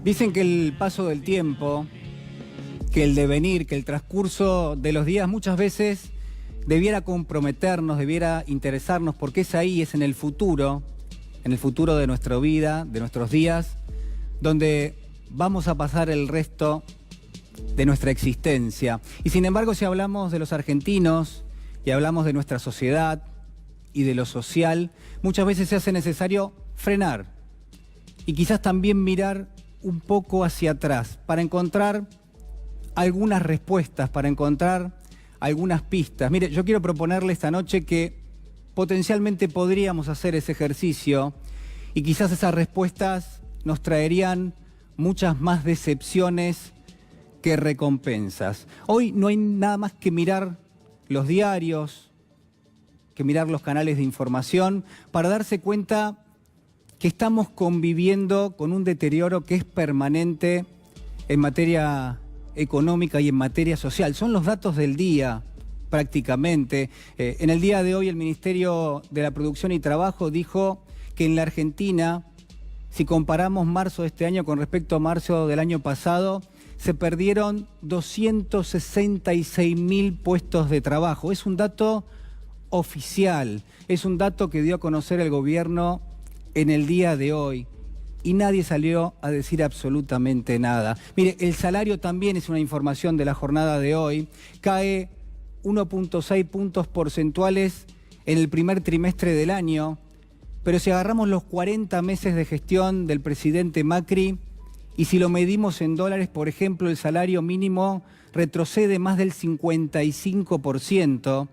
Dicen que el paso del tiempo, que el devenir, que el transcurso de los días muchas veces debiera comprometernos, debiera interesarnos, porque es ahí, es en el futuro de nuestra vida, de nuestros días, donde vamos a pasar el resto de nuestra existencia. Y sin embargo, si hablamos de los argentinos y hablamos de nuestra sociedad y de lo social, muchas veces se hace necesario frenar y quizás también mirar un poco hacia atrás para encontrar algunas respuestas, para encontrar algunas pistas. Mire, yo quiero proponerle esta noche que potencialmente podríamos hacer ese ejercicio y quizás esas respuestas nos traerían muchas más decepciones que recompensas. Hoy no hay nada más que mirar los diarios, que mirar los canales de información para darse cuenta que estamos conviviendo con un deterioro que es permanente en materia económica y en materia social. Son los datos del día, prácticamente. En el día de hoy el Ministerio de la Producción y Trabajo dijo que en la Argentina, si comparamos marzo de este año con respecto a marzo del año pasado, se perdieron 266.000 puestos de trabajo. Es un dato oficial, es un dato que dio a conocer el gobierno en el día de hoy y nadie salió a decir absolutamente nada. Mire, el salario también es una información de la jornada de hoy, cae 1.6 puntos porcentuales en el primer trimestre del año, pero si agarramos los 40 meses de gestión del presidente Macri y si lo medimos en dólares, por ejemplo, el salario mínimo retrocede más del 55%,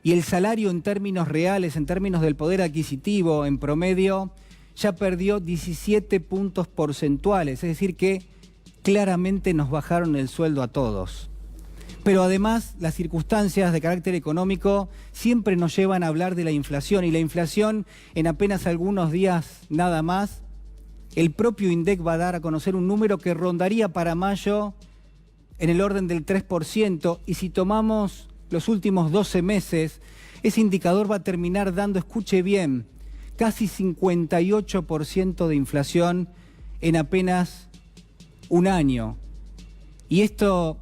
y el salario en términos reales, en términos del poder adquisitivo, en promedio, ya perdió 17 puntos porcentuales. Es decir que claramente nos bajaron el sueldo a todos. Pero además, las circunstancias de carácter económico siempre nos llevan a hablar de la inflación. Y la inflación, en apenas algunos días nada más, el propio INDEC va a dar a conocer un número que rondaría para mayo en el orden del 3%. Y si tomamos los últimos 12 meses, ese indicador va a terminar dando, escuche bien, casi 58% de inflación en apenas un año. Y esto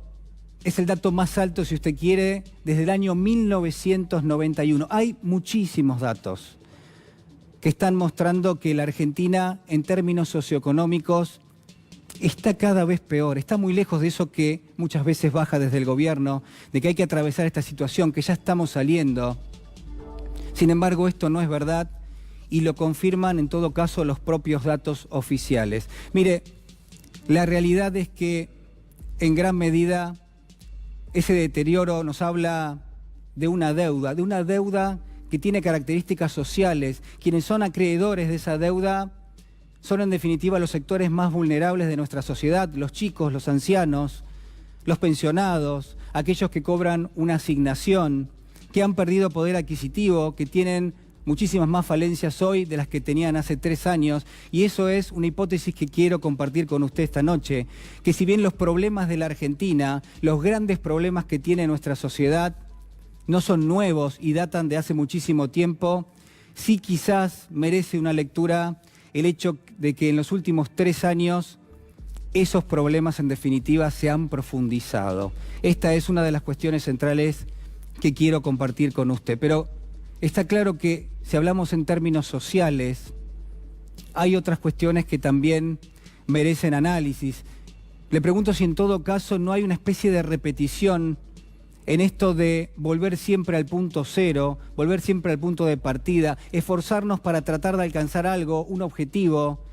es el dato más alto, si usted quiere, desde el año 1991. Hay muchísimos datos que están mostrando que la Argentina, en términos socioeconómicos, está cada vez peor, está muy lejos de eso que muchas veces baja desde el gobierno, de que hay que atravesar esta situación, que ya estamos saliendo. Sin embargo, esto no es verdad y lo confirman en todo caso los propios datos oficiales. Mire, la realidad es que en gran medida ese deterioro nos habla de una deuda que tiene características sociales. Quienes son acreedores de esa deuda son en definitiva los sectores más vulnerables de nuestra sociedad, los chicos, los ancianos, los pensionados, aquellos que cobran una asignación, que han perdido poder adquisitivo, que tienen muchísimas más falencias hoy de las que tenían hace 3 años. Y eso es una hipótesis que quiero compartir con usted esta noche, que si bien los problemas de la Argentina, los grandes problemas que tiene nuestra sociedad, no son nuevos y datan de hace muchísimo tiempo, sí quizás merece una lectura el hecho de que en los últimos 3 años esos problemas en definitiva se han profundizado. Esta es una de las cuestiones centrales que quiero compartir con usted. Pero está claro que si hablamos en términos sociales, hay otras cuestiones que también merecen análisis. Le pregunto si en todo caso no hay una especie de repetición en esto de volver siempre al punto cero, volver siempre al punto de partida, esforzarnos para tratar de alcanzar algo, un objetivo,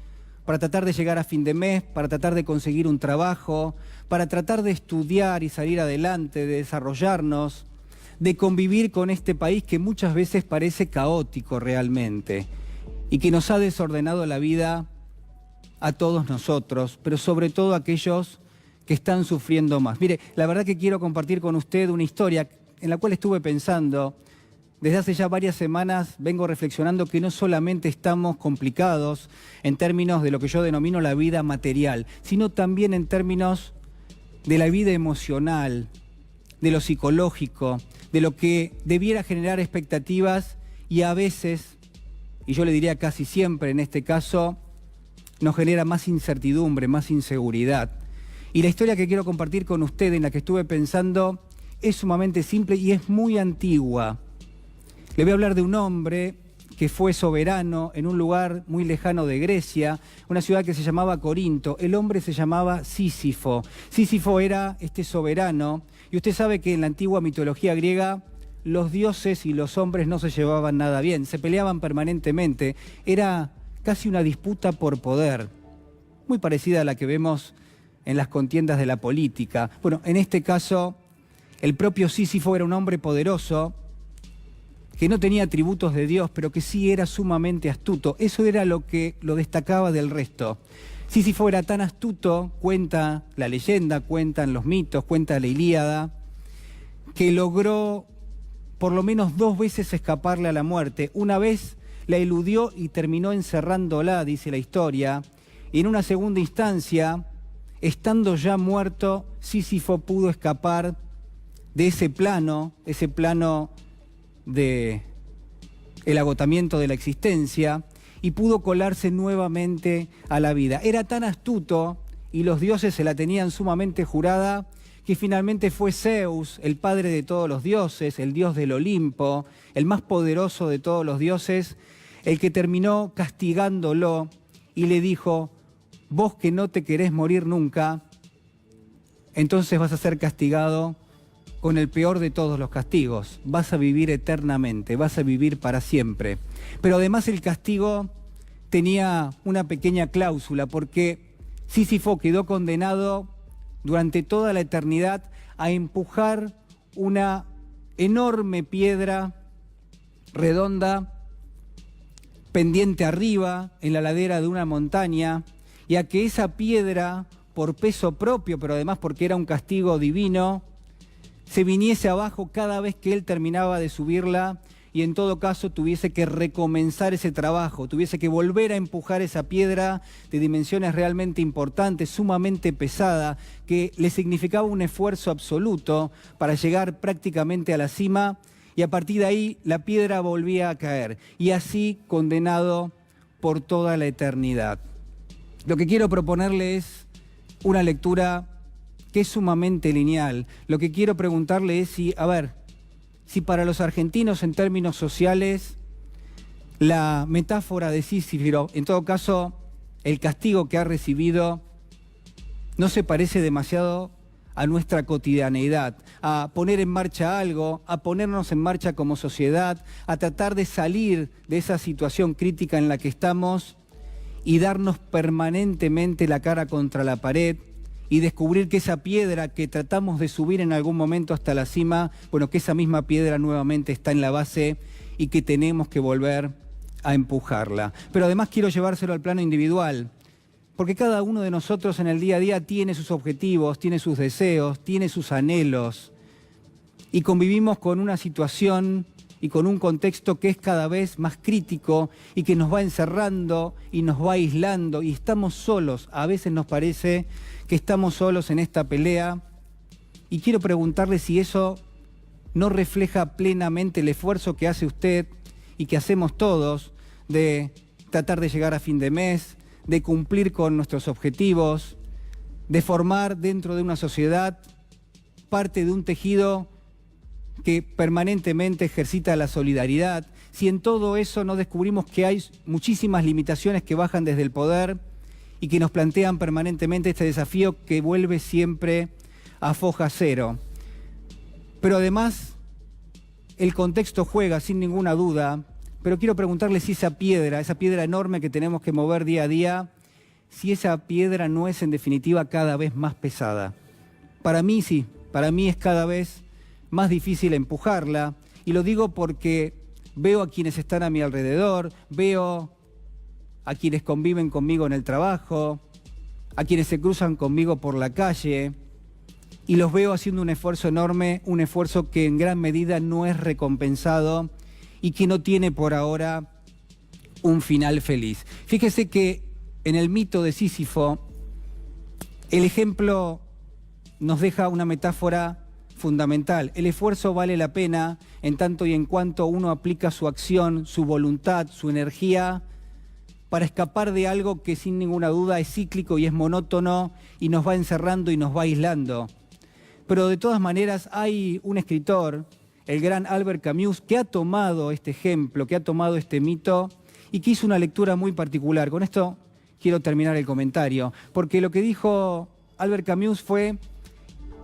para tratar de llegar a fin de mes, para tratar de conseguir un trabajo, para tratar de estudiar y salir adelante, de desarrollarnos, de convivir con este país que muchas veces parece caótico realmente y que nos ha desordenado la vida a todos nosotros, pero sobre todo a aquellos que están sufriendo más. Mire, la verdad que quiero compartir con usted una historia en la cual estuve pensando. Desde hace ya varias semanas vengo reflexionando que no solamente estamos complicados en términos de lo que yo denomino la vida material, sino también en términos de la vida emocional, de lo psicológico, de lo que debiera generar expectativas y a veces, y yo le diría casi siempre en este caso, nos genera más incertidumbre, más inseguridad. Y la historia que quiero compartir con usted, en la que estuve pensando, es sumamente simple y es muy antigua. Le voy a hablar de un hombre que fue soberano en un lugar muy lejano de Grecia, una ciudad que se llamaba Corinto. El hombre se llamaba Sísifo. Sísifo era este soberano, y usted sabe que en la antigua mitología griega los dioses y los hombres no se llevaban nada bien, se peleaban permanentemente. Era casi una disputa por poder, muy parecida a la que vemos en las contiendas de la política. Bueno, en este caso, el propio Sísifo era un hombre poderoso, que no tenía atributos de Dios, pero que sí era sumamente astuto. Eso era lo que lo destacaba del resto. Sísifo era tan astuto, cuenta la leyenda, cuentan los mitos, cuenta la Ilíada, que logró por lo menos 2 veces escaparle a la muerte. Una vez la eludió y terminó encerrándola, dice la historia, y en una segunda instancia, estando ya muerto, Sísifo pudo escapar de ese plano de el agotamiento de la existencia, y pudo colarse nuevamente a la vida. Era tan astuto y los dioses se la tenían sumamente jurada que finalmente fue Zeus, el padre de todos los dioses, el dios del Olimpo, el más poderoso de todos los dioses, el que terminó castigándolo y le dijo: vos que no te querés morir nunca, entonces vas a ser castigado con el peor de todos los castigos. Vas a vivir eternamente, vas a vivir para siempre. Pero además el castigo tenía una pequeña cláusula, porque Sísifo quedó condenado durante toda la eternidad a empujar una enorme piedra redonda, pendiente arriba, en la ladera de una montaña, y a que esa piedra, por peso propio, pero además porque era un castigo divino, se viniese abajo cada vez que él terminaba de subirla, y en todo caso tuviese que recomenzar ese trabajo, tuviese que volver a empujar esa piedra de dimensiones realmente importantes, sumamente pesada, que le significaba un esfuerzo absoluto para llegar prácticamente a la cima, y a partir de ahí la piedra volvía a caer, y así condenado por toda la eternidad. Lo que quiero proponerle es una lectura que es sumamente lineal. Lo que quiero preguntarle es si para los argentinos en términos sociales la metáfora de Sísifo, en todo caso el castigo que ha recibido, no se parece demasiado a nuestra cotidianeidad, a poner en marcha algo, a ponernos en marcha como sociedad, a tratar de salir de esa situación crítica en la que estamos y darnos permanentemente la cara contra la pared, y descubrir que esa piedra que tratamos de subir en algún momento hasta la cima, bueno, que esa misma piedra nuevamente está en la base y que tenemos que volver a empujarla. Pero además quiero llevárselo al plano individual, porque cada uno de nosotros en el día a día tiene sus objetivos, tiene sus deseos, tiene sus anhelos, y convivimos con una situación y con un contexto que es cada vez más crítico y que nos va encerrando y nos va aislando, y estamos solos. A veces nos parece que estamos solos en esta pelea, y quiero preguntarle si eso no refleja plenamente el esfuerzo que hace usted y que hacemos todos de tratar de llegar a fin de mes, de cumplir con nuestros objetivos, de formar dentro de una sociedad parte de un tejido que permanentemente ejercita la solidaridad. Si en todo eso no descubrimos que hay muchísimas limitaciones que bajan desde el poder y que nos plantean permanentemente este desafío que vuelve siempre a foja cero. Pero además, el contexto juega sin ninguna duda, pero quiero preguntarle si esa piedra enorme que tenemos que mover día a día, si esa piedra no es en definitiva cada vez más pesada. Para mí sí, para mí es cada vez más difícil empujarla, y lo digo porque veo a quienes están a mi alrededor, veo a quienes conviven conmigo en el trabajo, a quienes se cruzan conmigo por la calle, y los veo haciendo un esfuerzo enorme, un esfuerzo que en gran medida no es recompensado y que no tiene por ahora un final feliz. Fíjese que en el mito de Sísifo, el ejemplo nos deja una metáfora fundamental. El esfuerzo vale la pena en tanto y en cuanto uno aplica su acción, su voluntad, su energía para escapar de algo que sin ninguna duda es cíclico y es monótono y nos va encerrando y nos va aislando. Pero de todas maneras hay un escritor, el gran Albert Camus, que ha tomado este ejemplo, que ha tomado este mito y que hizo una lectura muy particular. Con esto quiero terminar el comentario, porque lo que dijo Albert Camus fue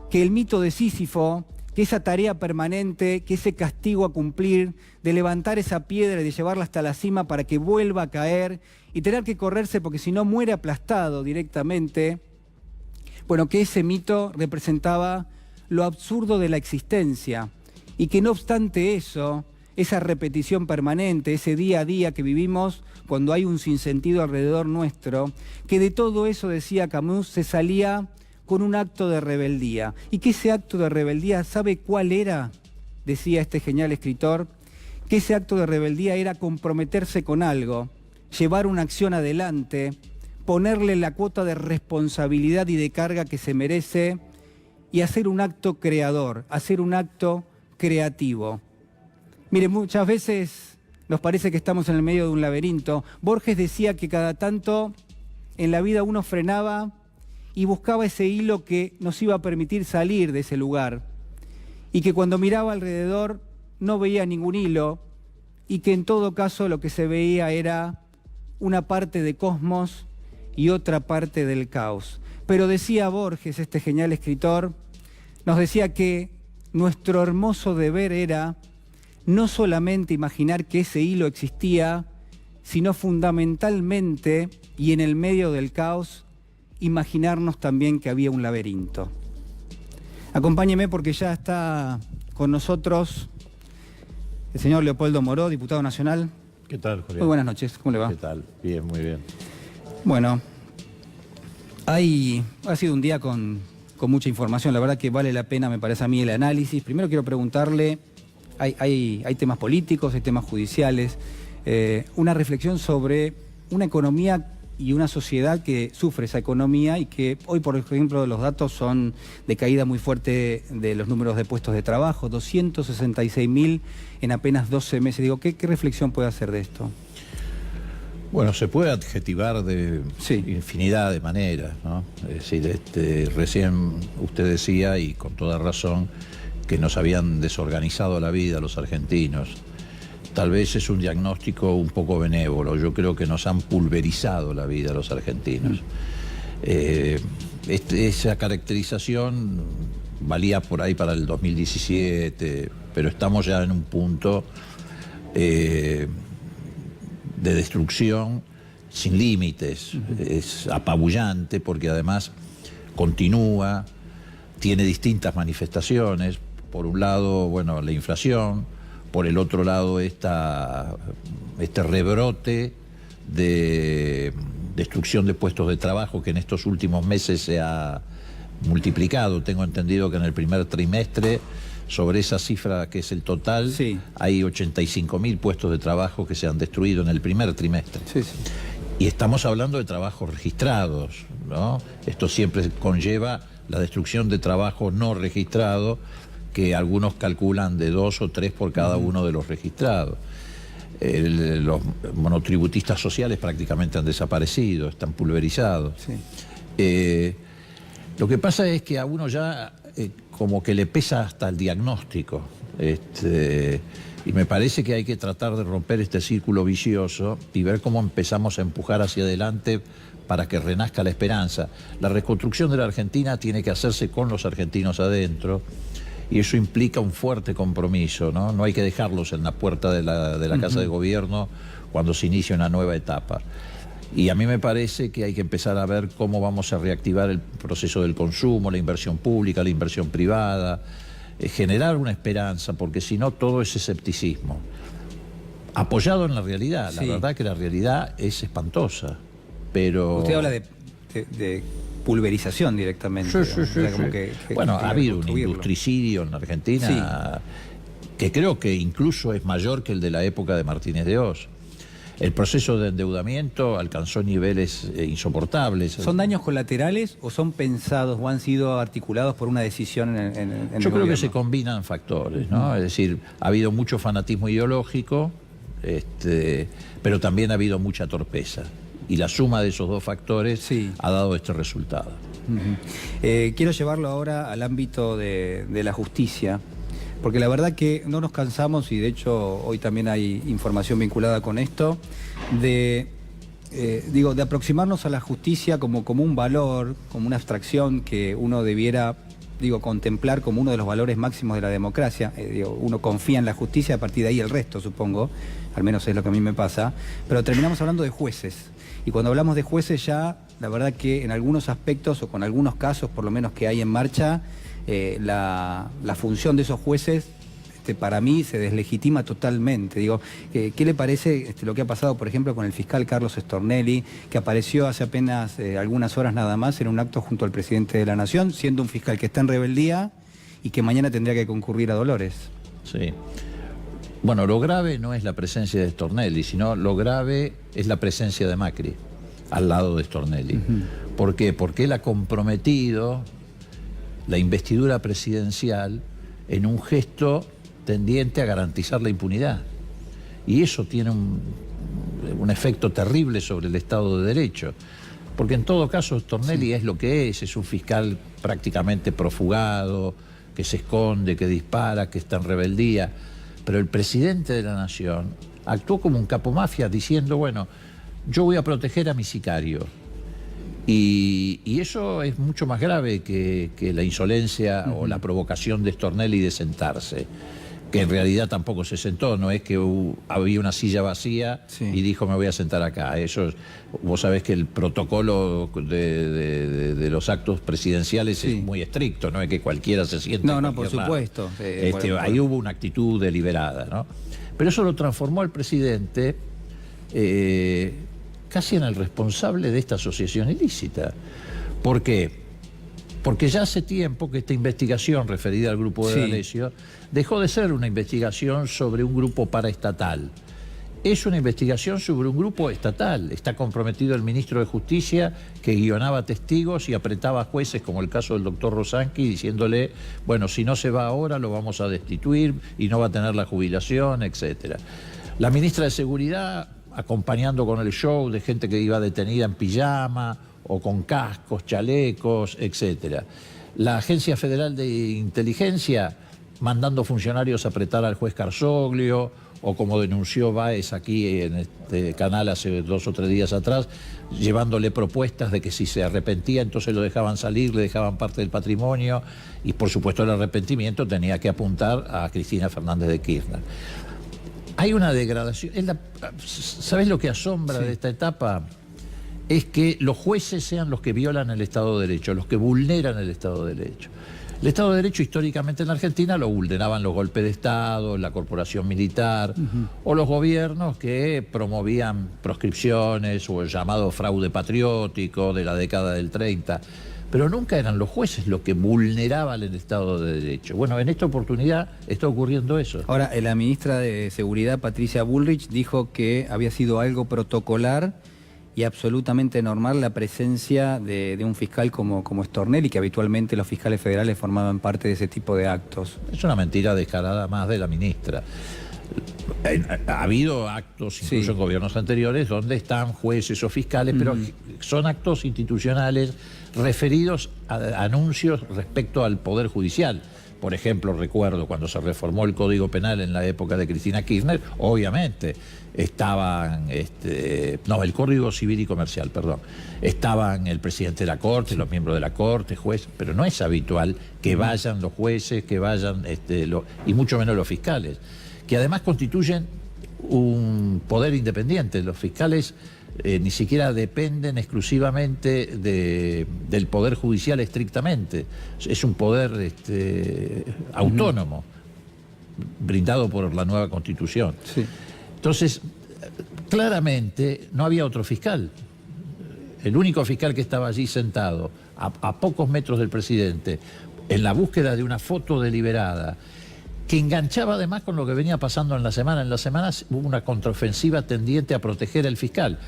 que el mito de Sísifo, que esa tarea permanente, que ese castigo a cumplir, de levantar esa piedra y de llevarla hasta la cima para que vuelva a caer y tener que correrse porque si no muere aplastado directamente, bueno, que ese mito representaba lo absurdo de la existencia y que no obstante eso, esa repetición permanente, ese día a día que vivimos cuando hay un sinsentido alrededor nuestro, que de todo eso, decía Camus, se salía con un acto de rebeldía. Y que ese acto de rebeldía, ¿sabe cuál era? Decía este genial escritor, que ese acto de rebeldía era comprometerse con algo, llevar una acción adelante, ponerle la cuota de responsabilidad y de carga que se merece y hacer un acto creador, hacer un acto creativo. Mire, muchas veces nos parece que estamos en el medio de un laberinto. Borges decía que cada tanto en la vida uno frenaba y buscaba ese hilo que nos iba a permitir salir de ese lugar. Y que cuando miraba alrededor no veía ningún hilo y que en todo caso lo que se veía era una parte de cosmos y otra parte del caos. Pero decía Borges, este genial escritor, nos decía que nuestro hermoso deber era no solamente imaginar que ese hilo existía, sino fundamentalmente, y en el medio del caos, imaginarnos también que había un laberinto. Acompáñeme porque ya está con nosotros el señor Leopoldo Moró, diputado nacional. ¿Qué tal, Julián? Muy buenas noches, ¿cómo le va? ¿Qué tal? Bien, muy bien. Bueno, ha sido un día con mucha información, la verdad que vale la pena, me parece a mí, el análisis. Primero quiero preguntarle, hay temas políticos, hay temas judiciales, una reflexión sobre una economía y una sociedad que sufre esa economía y que hoy, por ejemplo, los datos son de caída muy fuerte de los números de puestos de trabajo, 266.000 en apenas 12 meses. Digo, ¿qué reflexión puede hacer de esto? Bueno, se puede adjetivar de infinidad de maneras, ¿no? Es decir, recién usted decía, y con toda razón, que nos habían desorganizado la vida los argentinos. Tal vez es un diagnóstico un poco benévolo. Yo creo que nos han pulverizado la vida los argentinos. Esa caracterización valía por ahí para el 2017, pero estamos ya en un punto de destrucción sin límites. Es apabullante porque además continúa, tiene distintas manifestaciones. Por un lado, bueno, la inflación. Por el otro lado, este rebrote de destrucción de puestos de trabajo que en estos últimos meses se ha multiplicado. Tengo entendido que en el primer trimestre, sobre esa cifra que es el total, hay 85.000 puestos de trabajo que se han destruido en el primer trimestre. Y estamos hablando de trabajos registrados, ¿no? Esto siempre conlleva la destrucción de trabajo no registrado, que algunos calculan de 2 o 3 por cada uno de los registrados. Los monotributistas sociales prácticamente han desaparecido, están pulverizados. Lo que pasa es que a uno ya como que le pesa hasta el diagnóstico. Y me parece que hay que tratar de romper este círculo vicioso y ver cómo empezamos a empujar hacia adelante para que renazca la esperanza. La reconstrucción de la Argentina tiene que hacerse con los argentinos adentro. Y eso implica un fuerte compromiso, ¿no? No hay que dejarlos en la puerta de la Casa de Gobierno cuando se inicia una nueva etapa. Y a mí me parece que hay que empezar a ver cómo vamos a reactivar el proceso del consumo, la inversión pública, la inversión privada, generar una esperanza, porque si no todo es escepticismo. Apoyado en la realidad, la verdad que la realidad es espantosa, pero... Usted habla de pulverización directamente. Bueno, ha habido un industricidio en Argentina que creo que incluso es mayor que el de la época de Martínez de Hoz. El proceso de endeudamiento alcanzó niveles insoportables. ¿Son daños colaterales o son pensados o han sido articulados por una decisión en el gobierno? Yo creo que se combinan factores, ¿no? Es decir, ha habido mucho fanatismo ideológico pero también ha habido mucha torpeza. Y la suma de esos dos factores Sí. ha dado este resultado. Quiero llevarlo ahora al ámbito de la justicia, porque la verdad que no nos cansamos, y de hecho hoy también hay información vinculada con esto, de aproximarnos a la justicia como un valor, como una abstracción que uno debiera contemplar como uno de los valores máximos de la democracia. Uno confía en la justicia, a partir de ahí el resto, supongo, al menos es lo que a mí me pasa, pero terminamos hablando de jueces. Y cuando hablamos de jueces ya, la verdad que en algunos aspectos o con algunos casos por lo menos que hay en marcha, la función de esos jueces para mí se deslegitima totalmente. ¿Qué le parece lo que ha pasado, por ejemplo, con el fiscal Carlos Stornelli, que apareció hace apenas algunas horas nada más en un acto junto al presidente de la Nación, siendo un fiscal que está en rebeldía y que mañana tendría que concurrir a Dolores? Sí. Bueno, lo grave no es la presencia de Stornelli, sino lo grave es la presencia de Macri al lado de Stornelli. ¿Por qué? Porque él ha comprometido la investidura presidencial en un gesto tendiente a garantizar la impunidad. Y eso tiene un efecto terrible sobre el Estado de Derecho. Porque en todo caso Stornelli es lo que es un fiscal prácticamente profugado, que se esconde, que dispara, que está en rebeldía. Pero el presidente de la Nación actuó como un capomafia diciendo, bueno, yo voy a proteger a mi sicario. Y eso es mucho más grave que la insolencia o la provocación de Stornelli de sentarse, que en realidad tampoco se sentó, no es que había una silla vacía y dijo me voy a sentar acá. Eso, vos sabés que el protocolo de los actos presidenciales es muy estricto, no es que cualquiera se siente. No, por supuesto. Ahí hubo una actitud deliberada, ¿no? Pero eso lo transformó al presidente casi en el responsable de esta asociación ilícita. ¿Por qué? Porque ya hace tiempo que esta investigación referida al grupo de D'Alessio dejó de ser una investigación sobre un grupo paraestatal. Es una investigación sobre un grupo estatal. Está comprometido el ministro de Justicia, que guionaba testigos y apretaba a jueces, como el caso del doctor Rosanqui, diciéndole, bueno, si no se va ahora lo vamos a destituir y no va a tener la jubilación, etc. La ministra de Seguridad, acompañando con el show de gente que iba detenida en pijama o con cascos, chalecos, etc. La Agencia Federal de Inteligencia mandando funcionarios a apretar al juez Carzoglio, o como denunció Báez aquí en este canal hace 2 o 3 días atrás, llevándole propuestas de que si se arrepentía entonces lo dejaban salir, le dejaban parte del patrimonio, y por supuesto el arrepentimiento tenía que apuntar a Cristina Fernández de Kirchner. Hay una degradación. ¿Sabés lo que asombra de esta etapa? Es que los jueces sean los que violan el Estado de Derecho, los que vulneran el Estado de Derecho. El Estado de Derecho históricamente en la Argentina lo vulneraban los golpes de Estado, la corporación militar, o los gobiernos que promovían proscripciones o el llamado fraude patriótico de la década del 30. Pero nunca eran los jueces los que vulneraban el Estado de Derecho. Bueno, en esta oportunidad está ocurriendo eso. Ahora, la ministra de Seguridad, Patricia Bullrich, dijo que había sido algo protocolar y absolutamente normal la presencia de un fiscal como Stornelli, que habitualmente los fiscales federales formaban parte de ese tipo de actos. Es una mentira descarada más de la ministra. Ha habido actos, incluso en gobiernos anteriores, donde están jueces o fiscales, pero son actos institucionales referidos a anuncios respecto al Poder Judicial. Por ejemplo, recuerdo cuando se reformó el Código Penal en la época de Cristina Kirchner, obviamente estaban, el Código Civil y Comercial, perdón, estaban el presidente de la Corte, los miembros de la Corte, jueces, pero no es habitual que vayan los jueces, que vayan, y mucho menos los fiscales, que además constituyen un poder independiente. Los fiscales ni siquiera dependen exclusivamente del Poder Judicial estrictamente. Es un poder autónomo, brindado por la nueva Constitución. Entonces, claramente no había otro fiscal. El único fiscal que estaba allí sentado, a pocos metros del presidente, en la búsqueda de una foto deliberada, que enganchaba además con lo que venía pasando en la semana. En la semana hubo una contraofensiva tendiente a proteger al fiscal,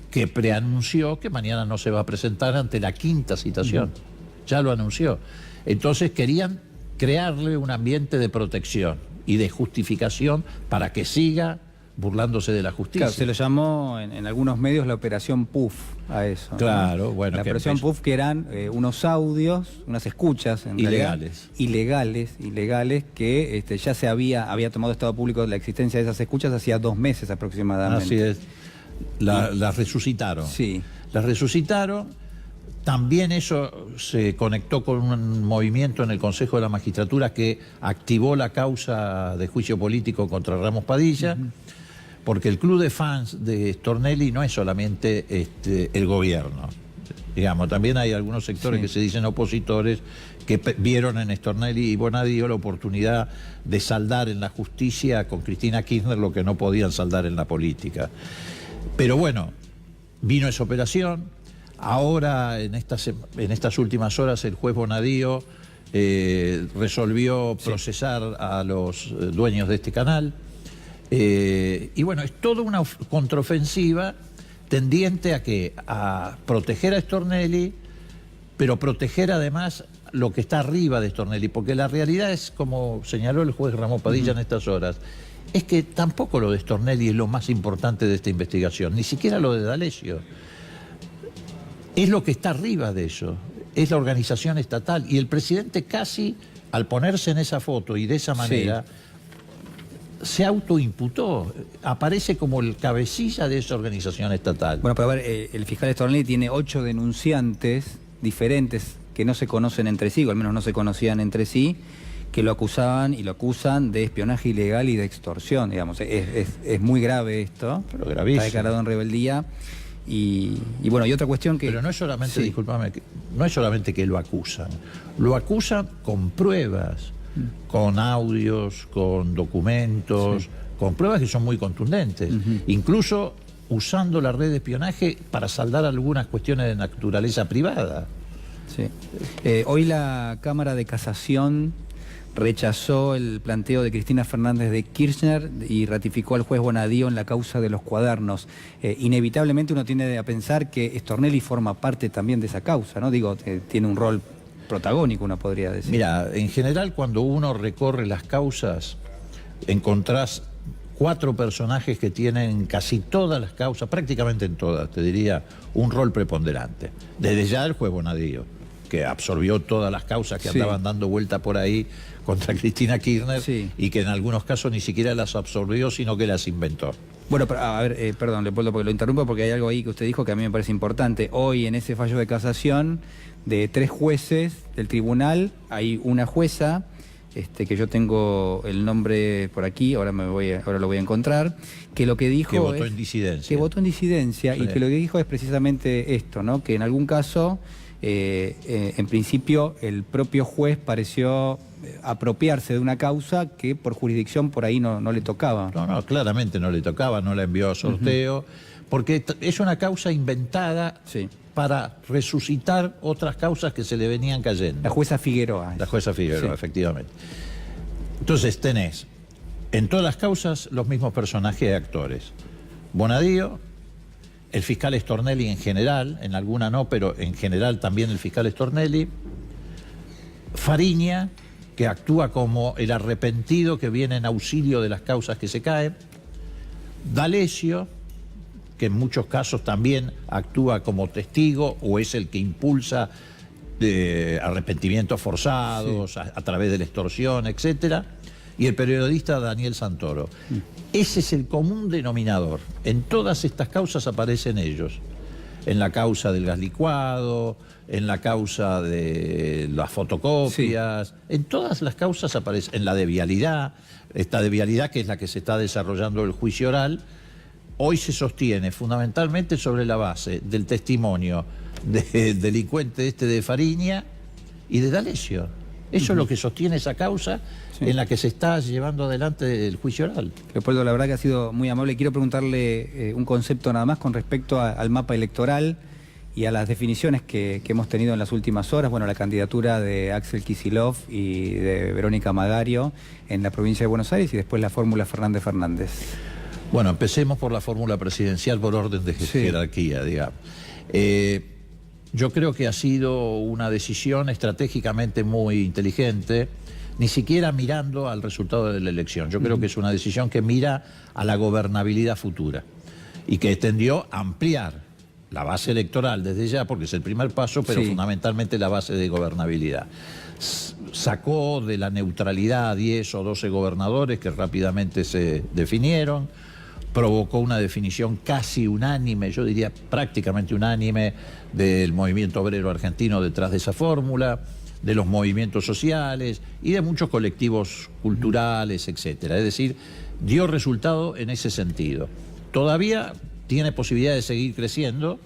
que preanunció que mañana no se va a presentar ante la 5ª citación. Ya lo anunció. Entonces querían crearle un ambiente de protección y de justificación para que siga burlándose de la justicia. Claro, se lo llamó en algunos medios la operación PUF a eso. Claro, ¿no? bueno. La operación PUF, que eran unos audios, unas escuchas en ilegales. Realidad, ilegales, que ya se había tomado estado público la existencia de esas escuchas hacía 2 meses aproximadamente. Así es. Las resucitaron. Sí. Las resucitaron. También eso se conectó con un movimiento en el Consejo de la Magistratura que activó la causa de juicio político contra Ramos Padilla, porque el club de fans de Stornelli no es solamente el gobierno. Digamos, también hay algunos sectores que se dicen opositores que vieron en Stornelli y Bonadío la oportunidad de saldar en la justicia con Cristina Kirchner lo que no podían saldar en la política. Pero bueno, vino esa operación. Ahora, en estas últimas horas, el juez Bonadío resolvió procesar a los dueños de este canal. Y bueno, es toda una contraofensiva tendiente a proteger a Stornelli, pero proteger además lo que está arriba de Stornelli, porque la realidad es, como señaló el juez Ramos Padilla en estas horas, es que tampoco lo de Stornelli es lo más importante de esta investigación, ni siquiera lo de D'Alessio. Es lo que está arriba de eso, es la organización estatal. Y el presidente casi, al ponerse en esa foto y de esa manera, se autoimputó, aparece como el cabecilla de esa organización estatal. Bueno, pero a ver, el fiscal Stornelli tiene 8 denunciantes diferentes que no se conocen entre sí, o al menos no se conocían entre sí, que lo acusaban y lo acusan de espionaje ilegal y de extorsión, digamos. Es muy grave esto. Pero gravísimo. Está declarado en rebeldía. Y bueno, y otra cuestión que... Pero no es solamente, discúlpame, no es solamente que lo acusan con pruebas, con audios, con documentos, con pruebas que son muy contundentes, incluso usando la red de espionaje para saldar algunas cuestiones de naturaleza privada. Sí. Hoy la Cámara de Casación rechazó el planteo de Cristina Fernández de Kirchner y ratificó al juez Bonadío en la causa de los cuadernos. Inevitablemente uno tiende a pensar que Stornelli forma parte también de esa causa, ¿no? Digo, tiene un rol protagónico, uno podría decir. Mira, en general cuando uno recorre las causas, encontrás 4 personajes que tienen casi todas las causas, prácticamente en todas, te diría, un rol preponderante. Desde ya el juez Bonadío, que absorbió todas las causas que andaban dando vuelta por ahí contra Cristina Kirchner y que en algunos casos ni siquiera las absorbió, sino que las inventó. Bueno, pero, a ver, perdón, Leopoldo, porque lo interrumpo porque hay algo ahí que usted dijo que a mí me parece importante. Hoy en ese fallo de casación, de 3 jueces del tribunal, hay una jueza, que yo tengo el nombre por aquí, ahora lo voy a encontrar, que lo que dijo que votó en disidencia. Que votó en disidencia y que lo que dijo es precisamente esto, ¿no? Que en algún caso... en principio el propio juez pareció apropiarse de una causa que por jurisdicción por ahí no le tocaba. No, claramente no le tocaba, no la envió a sorteo, porque es una causa inventada para resucitar otras causas que se le venían cayendo. La jueza Figueroa. La jueza Figueroa, efectivamente. Entonces tenés en todas las causas los mismos personajes y actores. Bonadío, el fiscal Stornelli en general, en alguna no, pero en general también el fiscal Stornelli. Fariña, que actúa como el arrepentido que viene en auxilio de las causas que se caen. D'Alessio, que en muchos casos también actúa como testigo o es el que impulsa arrepentimientos forzados a través de la extorsión, etcétera. Y el periodista Daniel Santoro. Ese es el común denominador. En todas estas causas aparecen ellos. En la causa del gas licuado, en la causa de las fotocopias, en todas las causas aparecen. En la de vialidad, esta de vialidad que es la que se está desarrollando el juicio oral, hoy se sostiene fundamentalmente sobre la base del testimonio del delincuente de Fariña y de D'Alessio. Eso es lo que sostiene esa causa en la que se está llevando adelante el juicio oral. Leopoldo, la verdad que ha sido muy amable. Quiero preguntarle un concepto nada más con respecto al mapa electoral y a las definiciones que hemos tenido en las últimas horas. Bueno, la candidatura de Axel Kicillof y de Verónica Magario en la provincia de Buenos Aires y después la fórmula Fernández-Fernández. Bueno, empecemos por la fórmula presidencial por orden de jerarquía, digamos. Yo creo que ha sido una decisión estratégicamente muy inteligente ni siquiera mirando al resultado de la elección. Yo creo que es una decisión que mira a la gobernabilidad futura y que tendió a ampliar la base electoral desde ya, porque es el primer paso, pero fundamentalmente la base de gobernabilidad. Sacó de la neutralidad a 10 o 12 gobernadores que rápidamente se definieron, provocó una definición casi unánime, yo diría prácticamente unánime, del movimiento obrero argentino detrás de esa fórmula, de los movimientos sociales y de muchos colectivos culturales, etcétera. Es decir, dio resultado en ese sentido. Todavía tiene posibilidad de seguir creciendo.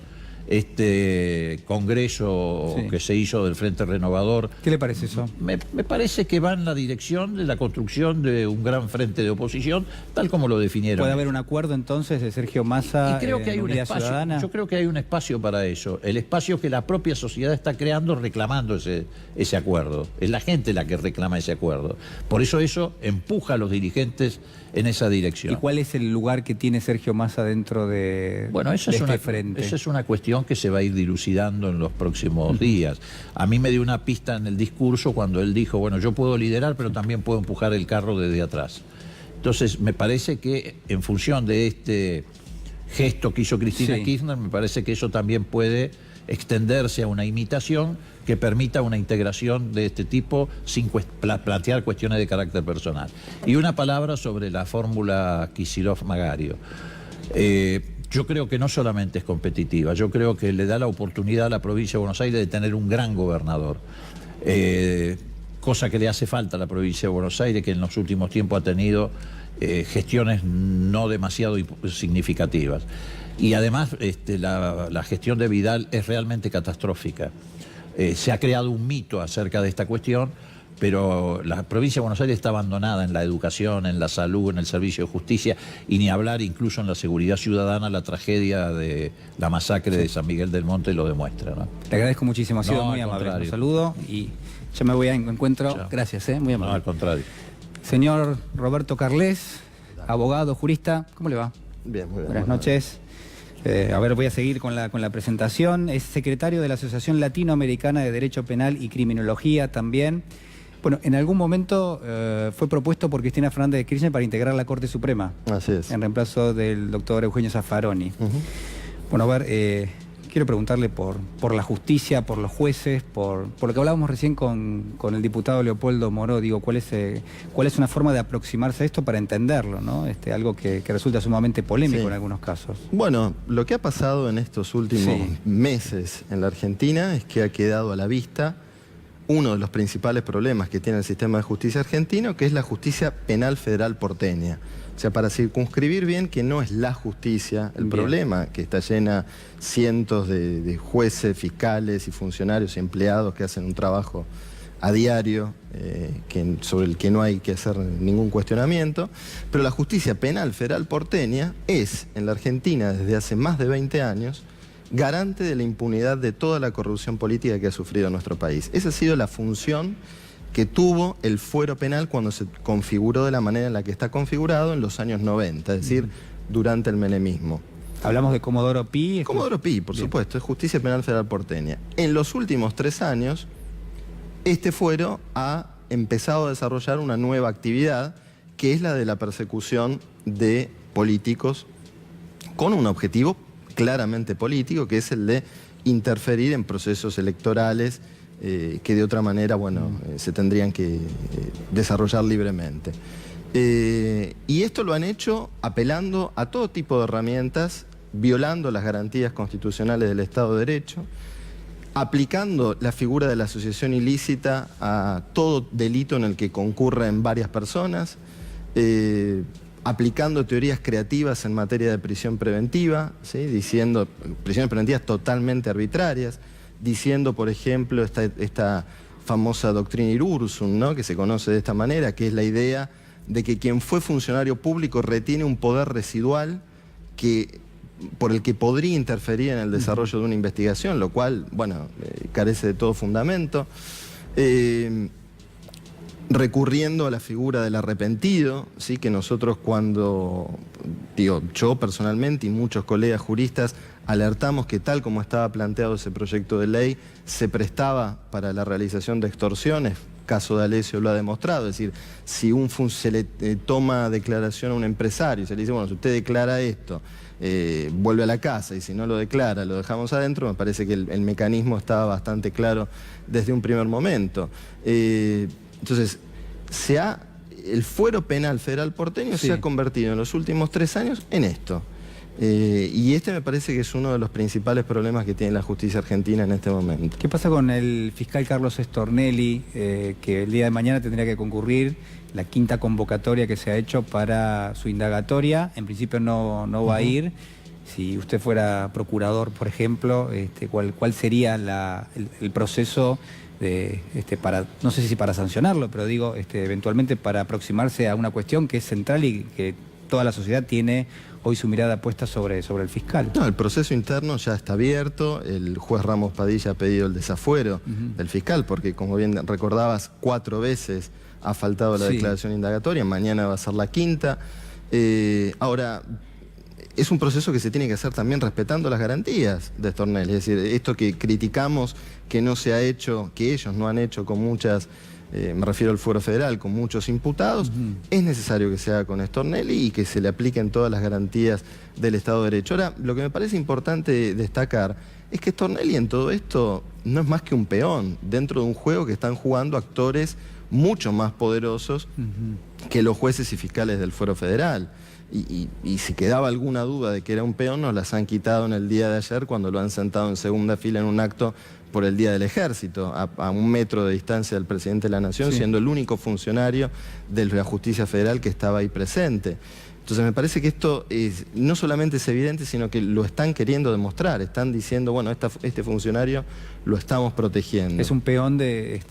Este congreso que se hizo del Frente Renovador. ¿Qué le parece eso? Me parece que va en la dirección de la construcción de un gran frente de oposición, tal como lo definieron. ¿Puede haber un acuerdo entonces de Sergio Massa y creo que hay un Unidad espacio, Ciudadana? Yo creo que hay un espacio para eso. El espacio que la propia sociedad está creando reclamando ese acuerdo. Es la gente la que reclama ese acuerdo. Por eso empuja a los dirigentes en esa dirección. ¿Y cuál es el lugar que tiene Sergio Massa dentro de, este frente? Esa es una cuestión que se va a ir dilucidando en los próximos días. A mí me dio una pista en el discurso cuando él dijo, bueno, yo puedo liderar, pero también puedo empujar el carro desde atrás. Entonces, me parece que en función de este gesto que hizo Cristina Kirchner, me parece que eso también puede extenderse a una imitación que permita una integración de este tipo sin plantear cuestiones de carácter personal. Y una palabra sobre la fórmula Kicillof-Magario. Yo creo que no solamente es competitiva, yo creo que le da la oportunidad a la provincia de Buenos Aires de tener un gran gobernador. Cosa que le hace falta a la provincia de Buenos Aires, que en los últimos tiempos ha tenido gestiones no demasiado significativas. Y además la gestión de Vidal es realmente catastrófica. Se ha creado un mito acerca de esta cuestión, pero la provincia de Buenos Aires está abandonada en la educación, en la salud, en el servicio de justicia, y ni hablar incluso en la seguridad ciudadana. La tragedia de la masacre de San Miguel del Monte lo demuestra, ¿no? Le agradezco muchísimo, ha sido muy amable. Un saludo y ya me voy a encuentro. Chao. Gracias, muy amable. No, al contrario. Señor Roberto Carles, abogado, jurista, ¿cómo le va? Bien, muy bien. Buenas noches. A ver, voy a seguir con la presentación. Es secretario de la Asociación Latinoamericana de Derecho Penal y Criminología también. Bueno, en algún momento fue propuesto por Cristina Fernández de Kirchner para integrar la Corte Suprema. Así es. En reemplazo del doctor Eugenio Zaffaroni. Bueno, a ver, quiero preguntarle por la justicia, por los jueces, por lo que hablábamos recién con el diputado Leopoldo Moró. Digo, ¿cuál es una forma de aproximarse a esto para entenderlo, ¿no? Algo que resulta sumamente polémico en algunos casos. Bueno, lo que ha pasado en estos últimos meses en la Argentina es que ha quedado a la vista uno de los principales problemas que tiene el sistema de justicia argentino, que es la justicia penal federal porteña. O sea, para circunscribir bien que no es la justicia el problema, que está llena cientos de jueces, fiscales y funcionarios y empleados que hacen un trabajo a diario sobre el que no hay que hacer ningún cuestionamiento. Pero la justicia penal federal porteña es, en la Argentina desde hace más de 20 años, garante de la impunidad de toda la corrupción política que ha sufrido nuestro país. Esa ha sido la función que tuvo el fuero penal cuando se configuró de la manera en la que está configurado en los años 90, es decir, durante el menemismo. Hablamos de Comodoro Pi. Comodoro Pi, por supuesto, es Justicia Penal Federal Porteña. En los últimos 3 años, este fuero ha empezado a desarrollar una nueva actividad, que es la de la persecución de políticos con un objetivo claramente político, que es el de interferir en procesos electorales que de otra manera, se tendrían que desarrollar libremente. Y esto lo han hecho apelando a todo tipo de herramientas, violando las garantías constitucionales del Estado de Derecho, aplicando la figura de la asociación ilícita a todo delito en el que concurren varias personas, aplicando teorías creativas en materia de prisión preventiva, ¿sí? Diciendo prisiones preventivas totalmente arbitrarias, diciendo, por ejemplo, esta famosa doctrina Irursum, ¿no? Que se conoce de esta manera, que es la idea de que quien fue funcionario público retiene un poder residual por el que podría interferir en el desarrollo de una investigación, lo cual, carece de todo fundamento. Recurriendo a la figura del arrepentido, ¿sí? Que nosotros yo personalmente y muchos colegas juristas alertamos que tal como estaba planteado ese proyecto de ley, se prestaba para la realización de extorsiones caso de Alessio lo ha demostrado. Es decir, si se le toma declaración a un empresario, se le dice, bueno, si usted declara esto, vuelve a la casa, y si no lo declara, lo dejamos adentro, me parece que el mecanismo estaba bastante claro desde un primer momento. Entonces, el fuero penal federal porteño se ha convertido en los últimos 3 años en esto. Y este me parece que es uno de los principales problemas que tiene la justicia argentina en este momento. ¿Qué pasa con el fiscal Carlos Stornelli, que el día de mañana tendría que concurrir la 5ª convocatoria que se ha hecho para su indagatoria? En principio no va a ir. Si usted fuera procurador, por ejemplo, ¿cuál sería el proceso para, no sé si para sancionarlo, pero digo, eventualmente para aproximarse a una cuestión que es central y que toda la sociedad tiene hoy su mirada puesta sobre el fiscal? No, el proceso interno ya está abierto. El juez Ramos Padilla ha pedido el desafuero del fiscal, porque como bien recordabas, 4 veces ha faltado la declaración indagatoria, mañana va a ser la 5ª. Ahora, es un proceso que se tiene que hacer también respetando las garantías de Stornelli. Es decir, esto que criticamos que no se ha hecho, que ellos no han hecho con muchas... me refiero al fuero federal, con muchos imputados, es necesario que se haga con Stornelli y que se le apliquen todas las garantías del Estado de Derecho. Ahora, lo que me parece importante destacar es que Stornelli en todo esto no es más que un peón dentro de un juego que están jugando actores mucho más poderosos que los jueces y fiscales del fuero federal. Y si quedaba alguna duda de que era un peón, nos las han quitado en el día de ayer cuando lo han sentado en segunda fila en un acto por el Día del Ejército, a 1 metro de distancia del presidente de la Nación, siendo el único funcionario de la justicia federal que estaba ahí presente. Entonces me parece que esto no solamente es evidente, sino que lo están queriendo demostrar. Están diciendo, bueno, este funcionario lo estamos protegiendo. Es un peón de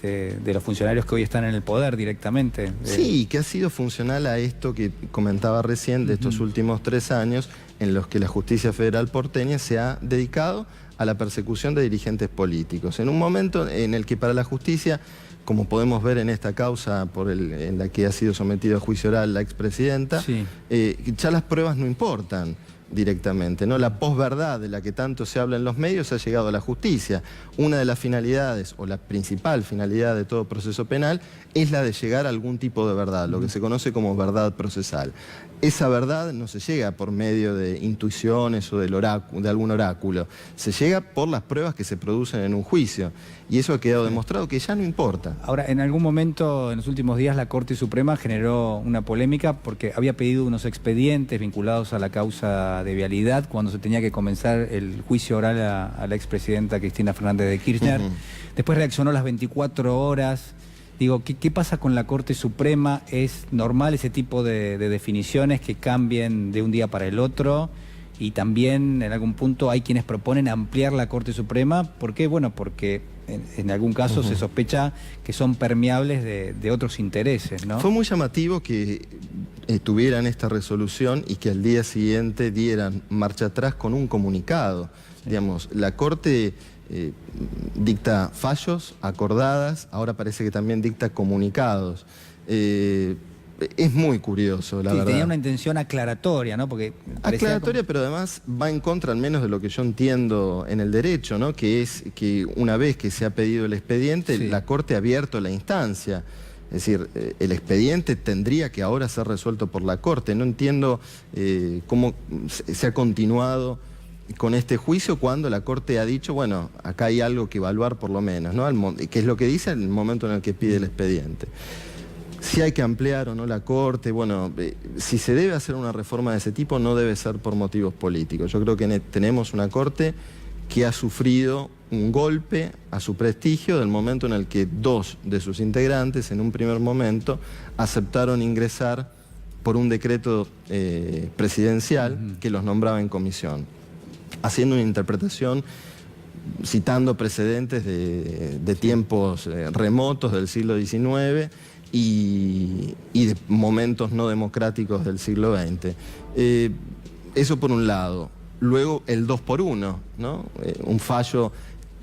los funcionarios que hoy están en el poder directamente. Sí, que ha sido funcional a esto que comentaba recién de estos últimos 3 años en los que la justicia federal porteña se ha dedicado a la persecución de dirigentes políticos. En un momento en el que para la justicia, como podemos ver en esta causa en la que ha sido sometido a juicio oral la expresidenta, ya las pruebas no importan directamente, ¿no? La posverdad de la que tanto se habla en los medios ha llegado a la justicia. Una de las finalidades, o la principal finalidad de todo proceso penal, es la de llegar a algún tipo de verdad, lo que se conoce como verdad procesal. Esa verdad no se llega por medio de intuiciones o de algún oráculo, se llega por las pruebas que se producen en un juicio. Y eso ha quedado demostrado que ya no importa. Ahora, en algún momento, en los últimos días, la Corte Suprema generó una polémica porque había pedido unos expedientes vinculados a la causa de vialidad cuando se tenía que comenzar el juicio oral a la expresidenta Cristina Fernández de Kirchner. Después reaccionó a las 24 horas. Digo, ¿qué pasa con la Corte Suprema? ¿Es normal ese tipo de definiciones que cambien de un día para el otro? Y también, en algún punto, hay quienes proponen ampliar la Corte Suprema. ¿Por qué? Bueno, porque en algún caso se sospecha que son permeables de otros intereses, ¿no? Fue muy llamativo que tuvieran esta resolución y que al día siguiente dieran marcha atrás con un comunicado. Digamos, la Corte dicta fallos, acordadas, ahora parece que también dicta comunicados. Es muy curioso, la verdad. Tenía una intención aclaratoria, ¿no? Porque aclaratoria, pero además va en contra, al menos de lo que yo entiendo en el derecho, ¿no? Que es que una vez que se ha pedido el expediente, la Corte ha abierto la instancia. Es decir, el expediente tendría que ahora ser resuelto por la Corte. No entiendo cómo se ha continuado con este juicio cuando la Corte ha dicho, bueno, acá hay algo que evaluar por lo menos, ¿no? Que es lo que dice en el momento en el que pide el expediente. Si hay que ampliar o no la Corte, bueno, si se debe hacer una reforma de ese tipo no debe ser por motivos políticos. Yo creo que tenemos una Corte que ha sufrido un golpe a su prestigio del momento en el que 2 de sus integrantes en un primer momento aceptaron ingresar por un decreto presidencial que los nombraba en comisión, haciendo una interpretación, citando precedentes de tiempos remotos del siglo XIX y de momentos no democráticos del siglo XX. Eso por un lado. Luego el 2 por 1, ¿no? Un fallo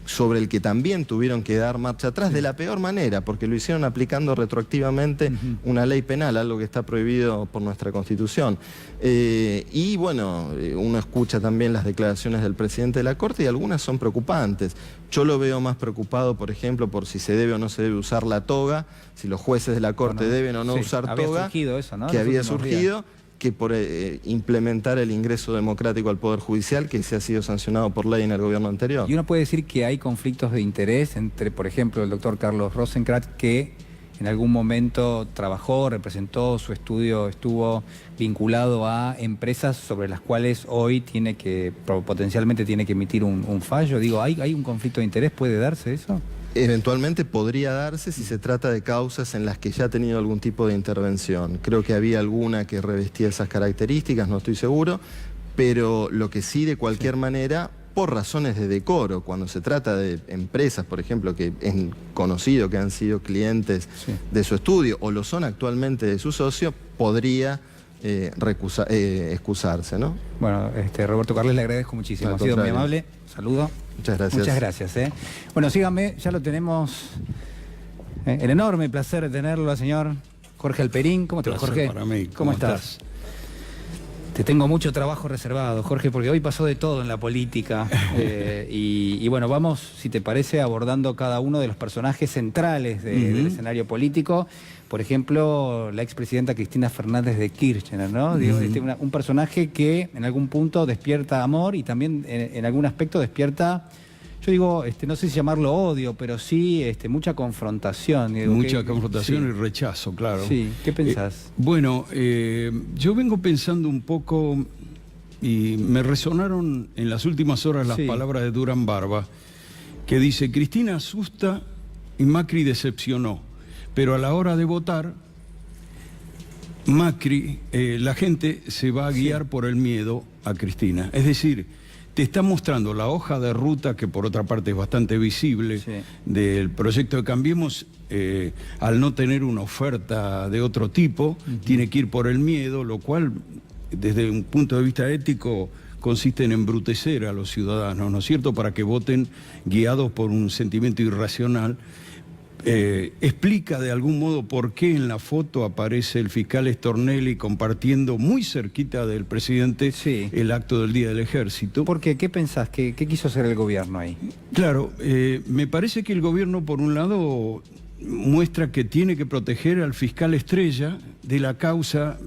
sobre el que también tuvieron que dar marcha atrás de la peor manera, porque lo hicieron aplicando retroactivamente una ley penal, algo que está prohibido por nuestra Constitución. Y bueno, uno escucha también las declaraciones del presidente de la Corte y algunas son preocupantes. Yo lo veo más preocupado, por ejemplo, por si se debe o no se debe usar la toga, si los jueces de la Corte deben o no usar había toga, surgido eso, ¿no? que había surgido, que por implementar el ingreso democrático al Poder Judicial, que se ha sido sancionado por ley en el gobierno anterior. Y uno puede decir que hay conflictos de interés entre, por ejemplo, el doctor Carlos Rosenkrantz, que en algún momento trabajó, representó, su estudio estuvo vinculado a empresas sobre las cuales hoy potencialmente tiene que emitir un fallo. Digo, ¿hay un conflicto de interés? ¿Puede darse eso? Eventualmente podría darse si se trata de causas en las que ya ha tenido algún tipo de intervención. Creo que había alguna que revestía esas características, no estoy seguro, pero lo que sí, de cualquier manera, por razones de decoro, cuando se trata de empresas, por ejemplo, que es conocido que han sido clientes de su estudio o lo son actualmente de su socio, podría excusarse, ¿no? Bueno, Roberto Carles, le agradezco muchísimo. Ha sido muy amable. Saludo. Muchas gracias. Muchas gracias. Bueno, síganme, ya lo tenemos. El enorme placer de tenerlo al señor Jorge Alperín. ¿Cómo te va, Jorge? Para mí. ¿Cómo estás? Te tengo mucho trabajo reservado, Jorge, porque hoy pasó de todo en la política. Y bueno, vamos, si te parece, abordando cada uno de los personajes centrales del escenario político. Por ejemplo, la expresidenta Cristina Fernández de Kirchner, ¿no? Digo, un personaje que en algún punto despierta amor y también en algún aspecto despierta, yo digo, no sé si llamarlo odio, pero sí mucha confrontación. Digo, mucha confrontación y rechazo, claro. Sí, ¿qué pensás? Bueno, yo vengo pensando un poco y me resonaron en las últimas horas las palabras de Durán Barba, que dice: Cristina asusta y Macri decepcionó, pero a la hora de votar, Macri, la gente se va a guiar por el miedo a Cristina. Es decir, te está mostrando la hoja de ruta, que por otra parte es bastante visible, del proyecto de Cambiemos. Al no tener una oferta de otro tipo, tiene que ir por el miedo, lo cual, desde un punto de vista ético, consiste en embrutecer a los ciudadanos, ¿no es cierto?, para que voten guiados por un sentimiento irracional. Explica de algún modo por qué en la foto aparece el fiscal Stornelli compartiendo muy cerquita del presidente el acto del Día del Ejército. ¿Por qué? ¿Qué pensás? ¿Qué quiso hacer el gobierno ahí? Claro, me parece que el gobierno, por un lado, muestra que tiene que proteger al fiscal estrella de la causa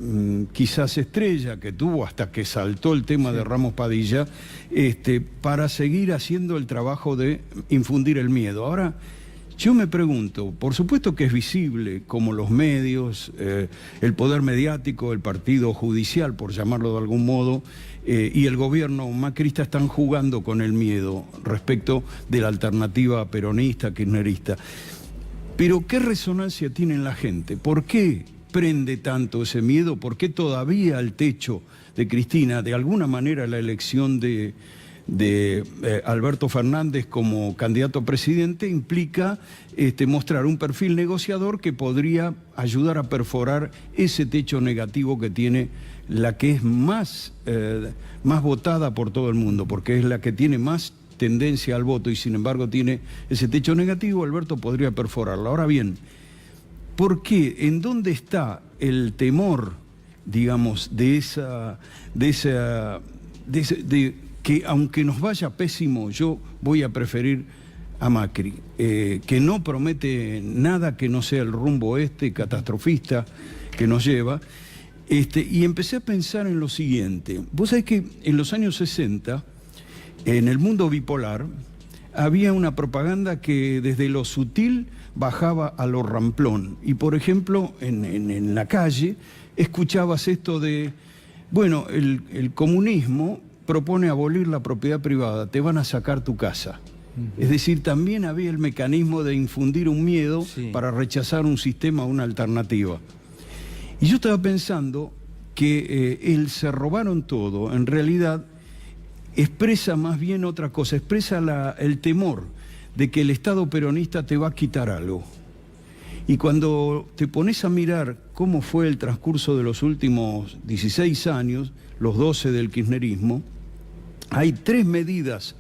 quizás estrella que tuvo hasta que saltó el tema de Ramos Padilla, para seguir haciendo el trabajo de infundir el miedo. Ahora, yo me pregunto, por supuesto que es visible como los medios, el poder mediático, el partido judicial, por llamarlo de algún modo, y el gobierno macrista están jugando con el miedo respecto de la alternativa peronista, kirchnerista. Pero ¿qué resonancia tiene en la gente? ¿Por qué prende tanto ese miedo? ¿Por qué todavía el techo de Cristina, de alguna manera la elección de Alberto Fernández como candidato a presidente implica mostrar un perfil negociador que podría ayudar a perforar ese techo negativo que tiene la que es más votada por todo el mundo, porque es la que tiene más tendencia al voto y sin embargo tiene ese techo negativo? Alberto podría perforarlo. Ahora bien, ¿por qué? ¿En dónde está el temor, digamos, que aunque nos vaya pésimo, yo voy a preferir a Macri, que no promete nada que no sea el rumbo catastrofista que nos lleva? Y empecé a pensar en lo siguiente. Vos sabés que en los años 60, en el mundo bipolar, había una propaganda que desde lo sutil bajaba a lo ramplón. Y por ejemplo, en la calle, escuchabas esto de, bueno, el comunismo propone abolir la propiedad privada, te van a sacar tu casa. Es decir, también había el mecanismo de infundir un miedo para rechazar un sistema, una alternativa. Y yo estaba pensando que el se robaron todo, en realidad, expresa más bien otra cosa, expresa el temor de que el Estado peronista te va a quitar algo. Y cuando te pones a mirar cómo fue el transcurso de los últimos 16 años, los 12 del kirchnerismo, hay 3 medidas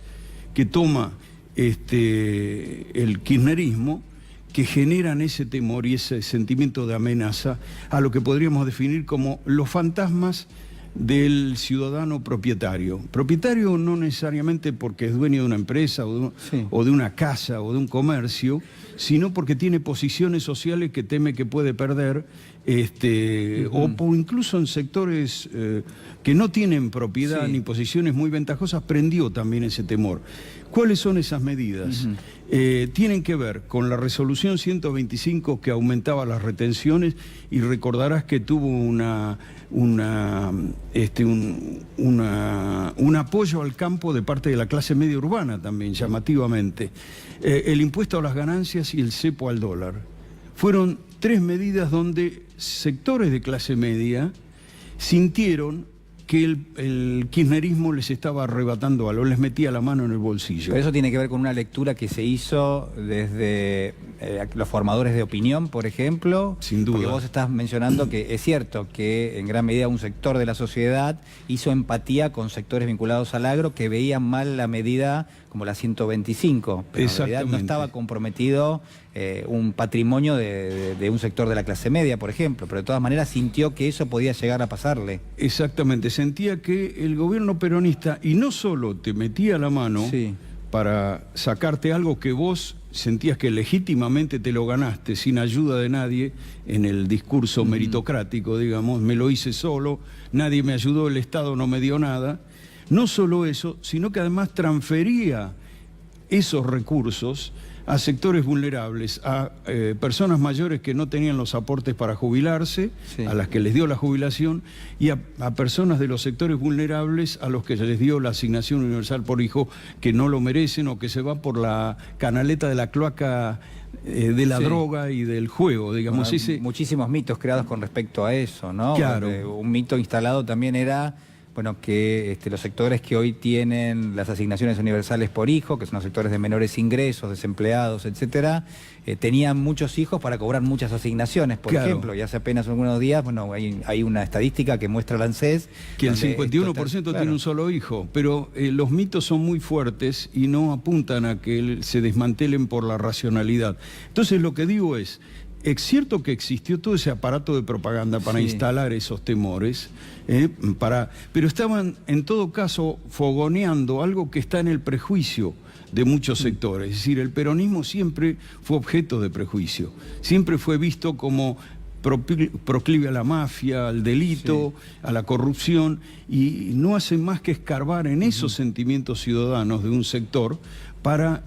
que toma el kirchnerismo, que generan ese temor y ese sentimiento de amenaza a lo que podríamos definir como los fantasmas del ciudadano propietario. Propietario no necesariamente porque es dueño de una empresa o de una casa o de un comercio, sino porque tiene posiciones sociales que teme que puede perder, o incluso en sectores que no tienen propiedad ni posiciones muy ventajosas, prendió también ese temor. ¿Cuáles son esas medidas? Tienen que ver con la resolución 125 que aumentaba las retenciones, y recordarás que tuvo un apoyo al campo de parte de la clase media urbana también, llamativamente. El impuesto a las ganancias y el cepo al dólar. Fueron 3 medidas donde sectores de clase media sintieron que el kirchnerismo les estaba arrebatando algo, les metía la mano en el bolsillo. Pero eso tiene que ver con una lectura que se hizo desde los formadores de opinión, por ejemplo. Sin duda. Porque vos estás mencionando que es cierto que en gran medida un sector de la sociedad hizo empatía con sectores vinculados al agro que veían mal la medida como la 125, pero en realidad no estaba comprometido un patrimonio de un sector de la clase media, por ejemplo, pero de todas maneras sintió que eso podía llegar a pasarle. Exactamente, sentía que el gobierno peronista, y no solo te metía la mano para sacarte algo que vos sentías que legítimamente te lo ganaste sin ayuda de nadie en el discurso meritocrático, digamos, me lo hice solo, nadie me ayudó, el Estado no me dio nada. No solo eso, sino que además transfería esos recursos a sectores vulnerables, a personas mayores que no tenían los aportes para jubilarse, a las que les dio la jubilación, y a personas de los sectores vulnerables a los que se les dio la asignación universal por hijo, que no lo merecen o que se va por la canaleta de la cloaca de la droga y del juego, digamos. Bueno, muchísimos mitos creados con respecto a eso, ¿no? Claro. Un mito instalado también era... Bueno, que los sectores que hoy tienen las asignaciones universales por hijo, que son los sectores de menores ingresos, desempleados, etcétera, tenían muchos hijos para cobrar muchas asignaciones, por ejemplo. Y hace apenas algunos días, bueno, hay una estadística que muestra la ANSES que el 51% tiene un solo hijo, pero los mitos son muy fuertes y no apuntan a que se desmantelen por la racionalidad. Entonces lo que digo es cierto que existió todo ese aparato de propaganda para instalar esos temores, pero estaban en todo caso fogoneando algo que está en el prejuicio de muchos sectores. Es decir, el peronismo siempre fue objeto de prejuicio, siempre fue visto como proclive a la mafia, al delito, a la corrupción, y no hacen más que escarbar en esos sentimientos ciudadanos de un sector para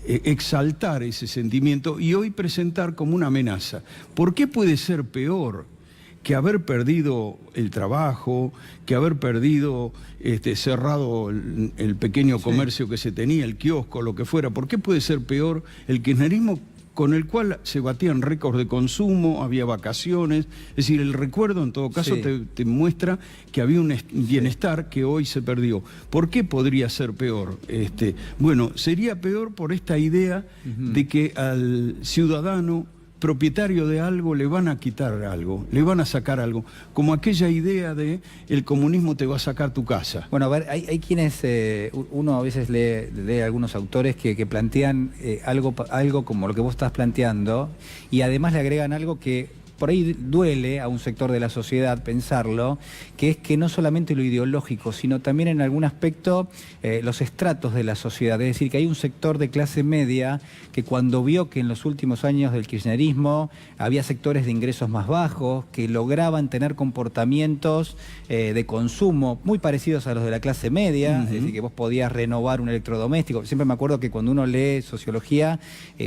exaltar ese sentimiento y hoy presentar como una amenaza. ¿Por qué puede ser peor que haber perdido el trabajo, que haber perdido, cerrado el pequeño comercio que se tenía, el kiosco, lo que fuera? ¿Por qué puede ser peor el kirchnerismo con el cual se batían récords de consumo, había vacaciones? Es decir, el recuerdo en todo caso te muestra que había un bienestar que hoy se perdió. ¿Por qué podría ser peor? Bueno, sería peor por esta idea de que al ciudadano propietario de algo le van a quitar algo, le van a sacar algo, como aquella idea de el comunismo te va a sacar tu casa. Bueno, a ver, hay quienes, uno a veces lee algunos autores que plantean algo como lo que vos estás planteando, y además le agregan algo que por ahí duele a un sector de la sociedad pensarlo, que es que no solamente lo ideológico, sino también en algún aspecto los estratos de la sociedad. Es decir, que hay un sector de clase media que cuando vio que en los últimos años del kirchnerismo había sectores de ingresos más bajos, que lograban tener comportamientos de consumo muy parecidos a los de la clase media, es decir, que vos podías renovar un electrodoméstico. Siempre me acuerdo que cuando uno lee sociología,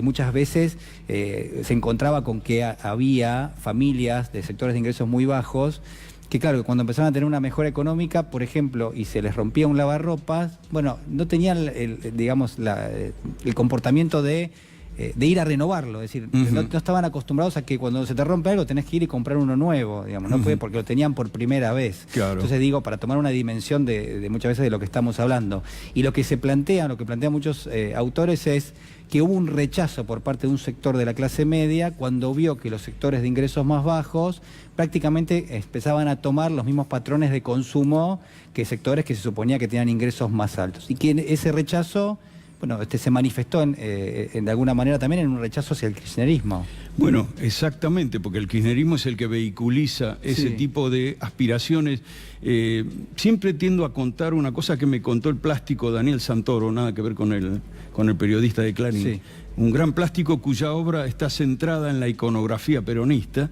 muchas veces se encontraba con que había familias de sectores de ingresos muy bajos que, claro, cuando empezaban a tener una mejora económica, por ejemplo, y se les rompía un lavarropas, bueno, no tenían el comportamiento de ir a renovarlo, es decir, no estaban acostumbrados a que cuando se te rompe algo tenés que ir y comprar uno nuevo, digamos, no puede porque lo tenían por primera vez. Claro. Entonces digo, para tomar una dimensión de muchas veces de lo que estamos hablando. Y lo que plantean muchos autores es que hubo un rechazo por parte de un sector de la clase media cuando vio que los sectores de ingresos más bajos prácticamente empezaban a tomar los mismos patrones de consumo que sectores que se suponía que tenían ingresos más altos. Y que ese rechazo bueno, se manifestó de alguna manera también en un rechazo hacia el kirchnerismo. Bueno, exactamente, porque el kirchnerismo es el que vehiculiza ese tipo de aspiraciones. Siempre tiendo a contar una cosa que me contó el plástico Daniel Santoro, nada que ver con el periodista de Clarín. Sí. Un gran plástico cuya obra está centrada en la iconografía peronista,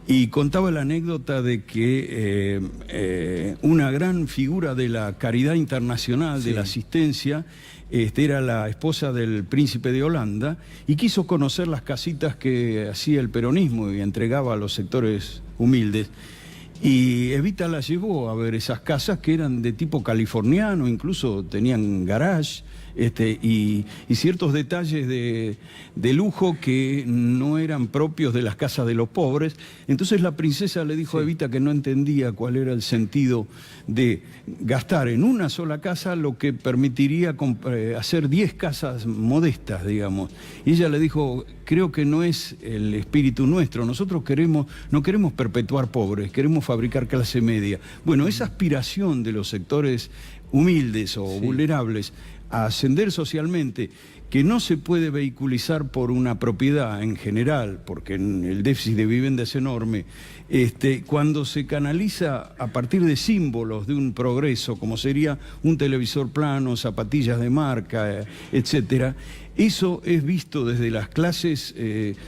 y contaba la anécdota de que una gran figura de la caridad internacional, de la asistencia, era la esposa del príncipe de Holanda, y quiso conocer las casitas que hacía el peronismo y entregaba a los sectores humildes. Y Evita la llevó a ver esas casas que eran de tipo californiano, incluso tenían garage, y ciertos detalles de lujo que no eran propios de las casas de los pobres. Entonces la princesa le dijo a Evita que no entendía cuál era el sentido de gastar en una sola casa lo que permitiría hacer 10 casas modestas, digamos. Y ella le dijo: creo que no es el espíritu nuestro, nosotros no queremos perpetuar pobres, queremos fabricar clase media. Bueno, esa aspiración de los sectores humildes o vulnerables a ascender socialmente, que no se puede vehiculizar por una propiedad en general, porque el déficit de vivienda es enorme, cuando se canaliza a partir de símbolos de un progreso, como sería un televisor plano, zapatillas de marca, etcétera, eso es visto desde las clases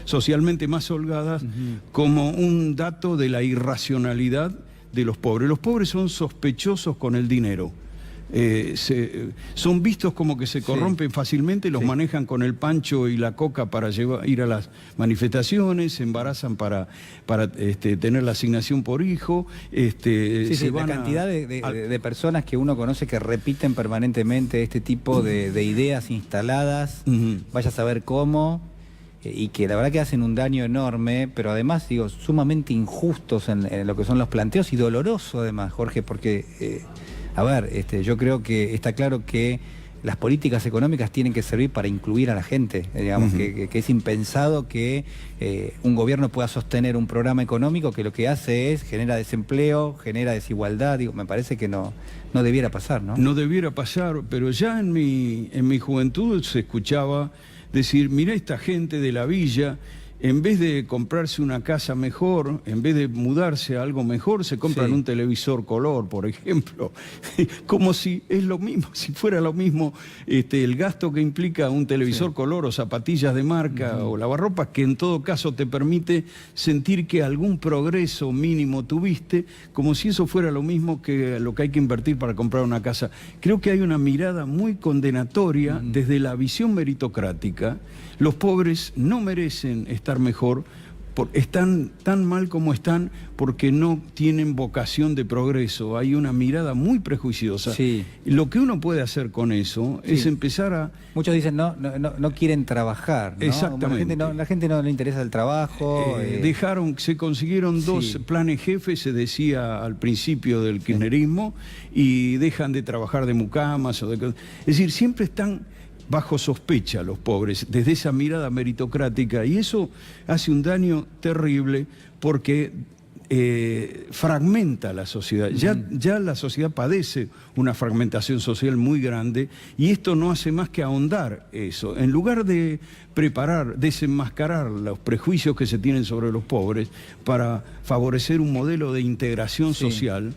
socialmente más holgadas como un dato de la irracionalidad de los pobres. Los pobres son sospechosos con el dinero. Son vistos como que se corrompen fácilmente, los manejan con el pancho y la coca para ir a las manifestaciones, se embarazan para tener la asignación por hijo. La cantidad de personas que uno conoce que repiten permanentemente este tipo de ideas instaladas, vaya a saber cómo, y que la verdad que hacen un daño enorme, pero además, digo, sumamente injustos en lo que son los planteos, y doloroso además, Jorge, porque... A ver, yo creo que está claro que las políticas económicas tienen que servir para incluir a la gente, digamos, que es impensado que un gobierno pueda sostener un programa económico que lo que hace es genera desempleo, genera desigualdad. Digo, me parece que no debiera pasar, ¿no? No debiera pasar, pero ya en mi juventud se escuchaba decir: mirá esta gente de la villa, en vez de comprarse una casa mejor, en vez de mudarse a algo mejor, se compran un televisor color, por ejemplo. Como si es lo mismo, si fuera lo mismo el gasto que implica un televisor color o zapatillas de marca o lavarropas, que en todo caso te permite sentir que algún progreso mínimo tuviste, como si eso fuera lo mismo que lo que hay que invertir para comprar una casa. Creo que hay una mirada muy condenatoria desde la visión meritocrática. Los pobres no merecen estar mejor, están tan mal como están porque no tienen vocación de progreso. Hay una mirada muy prejuiciosa. Lo que uno puede hacer con eso es empezar a... Muchos dicen no quieren trabajar, ¿no? Exactamente. La gente no le interesa el trabajo. Se consiguieron 2 planes jefes, se decía al principio del kirchnerismo, y dejan de trabajar de mucamas. Es decir, siempre están bajo sospecha los pobres, desde esa mirada meritocrática, y eso hace un daño terrible porque fragmenta la sociedad. Ya la sociedad padece una fragmentación social muy grande, y esto no hace más que ahondar eso. En lugar de desenmascarar los prejuicios que se tienen sobre los pobres para favorecer un modelo de integración social,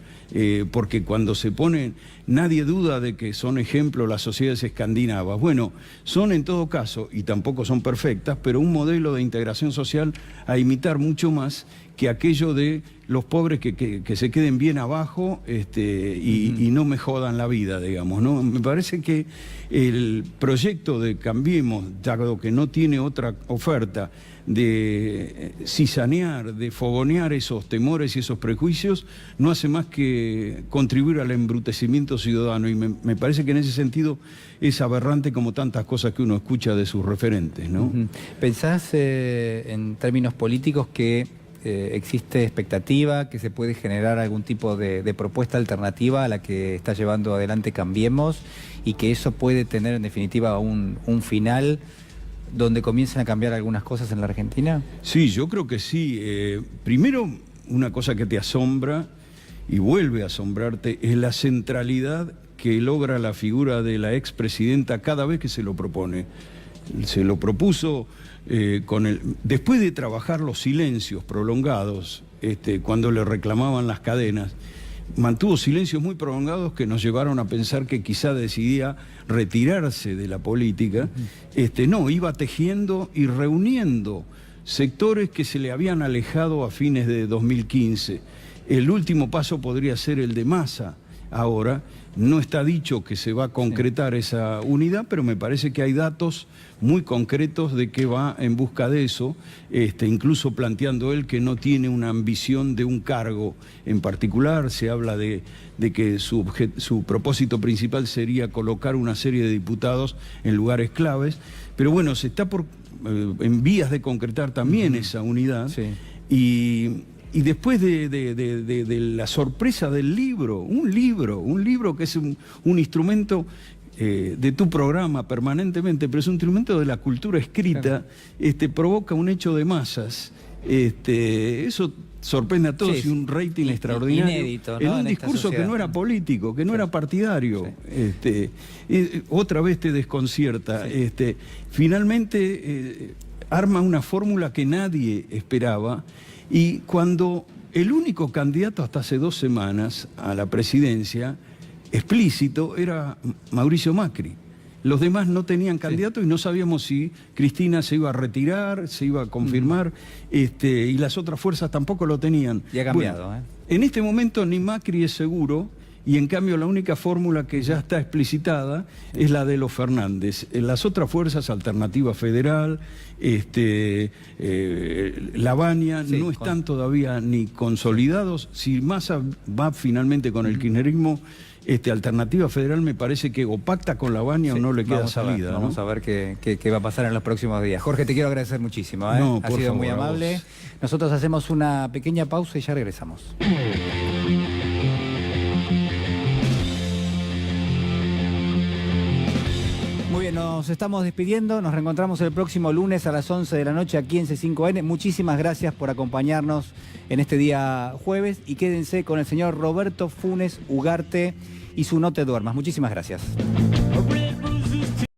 porque cuando se ponen, nadie duda de que son ejemplo las sociedades escandinavas. Bueno, son en todo caso, y tampoco son perfectas, pero un modelo de integración social a imitar mucho más que aquello de los pobres que se queden bien abajo y no me jodan la vida, digamos, ¿no? Me parece que el proyecto de Cambiemos, dado que no tiene otra oferta, de cizanear, de fogonear esos temores y esos prejuicios, no hace más que contribuir al embrutecimiento ciudadano, y me parece que en ese sentido es aberrante como tantas cosas que uno escucha de sus referentes, ¿no? ¿Pensás en términos políticos que existe expectativa, que se puede generar algún tipo de propuesta alternativa a la que está llevando adelante Cambiemos, y que eso puede tener en definitiva un final donde comiencen a cambiar algunas cosas en la Argentina? Sí, yo creo que sí. Primero, una cosa que te asombra y vuelve a asombrarte es la centralidad que logra la figura de la expresidenta cada vez que se lo propone. Se lo propuso después de trabajar los silencios prolongados, cuando le reclamaban las cadenas, mantuvo silencios muy prolongados que nos llevaron a pensar que quizá decidía retirarse de la política. No, iba tejiendo y reuniendo sectores que se le habían alejado a fines de 2015. El último paso podría ser el de Massa ahora. No está dicho que se va a concretar esa unidad, pero me parece que hay datos muy concretos de que va en busca de eso, incluso planteando él que no tiene una ambición de un cargo en particular. Se habla de que su propósito principal sería colocar una serie de diputados en lugares claves, pero bueno, se está en vías de concretar también esa unidad. Sí. Y después de la sorpresa del libro, un libro que es un instrumento de tu programa permanentemente, pero es un instrumento de la cultura escrita, claro. Provoca un hecho de masas. Eso sorprende a todos, sí, y un rating extraordinario. Inédito, ¿no? En un discurso que no era político, que no era partidario. Sí. Otra vez te desconcierta. Sí. Finalmente arma una fórmula que nadie esperaba. Y cuando el único candidato hasta hace 2 semanas a la presidencia, explícito, era Mauricio Macri. Los demás no tenían candidato, sí, y no sabíamos si Cristina se iba a retirar, se iba a confirmar, y las otras fuerzas tampoco lo tenían. Y ha cambiado. Bueno, en este momento ni Macri es seguro, y en cambio la única fórmula que ya está explicitada es la de los Fernández. Las otras fuerzas, Alternativa Federal, Lavagna, sí, no están todavía ni consolidados. Si Massa va finalmente con el kirchnerismo, Alternativa Federal me parece que o pacta con Lavagna, sí, o no le queda salida. Vamos a ver qué va a pasar en los próximos días. Jorge, te quiero agradecer muchísimo. No, ha sido muy amable. Nosotros hacemos una pequeña pausa y ya regresamos. Muy bien, nos estamos despidiendo, nos reencontramos el próximo lunes a las 11 de la noche aquí en C5N. Muchísimas gracias por acompañarnos en este día jueves y quédense con el señor Roberto Funes Ugarte y su No te duermas. Muchísimas gracias.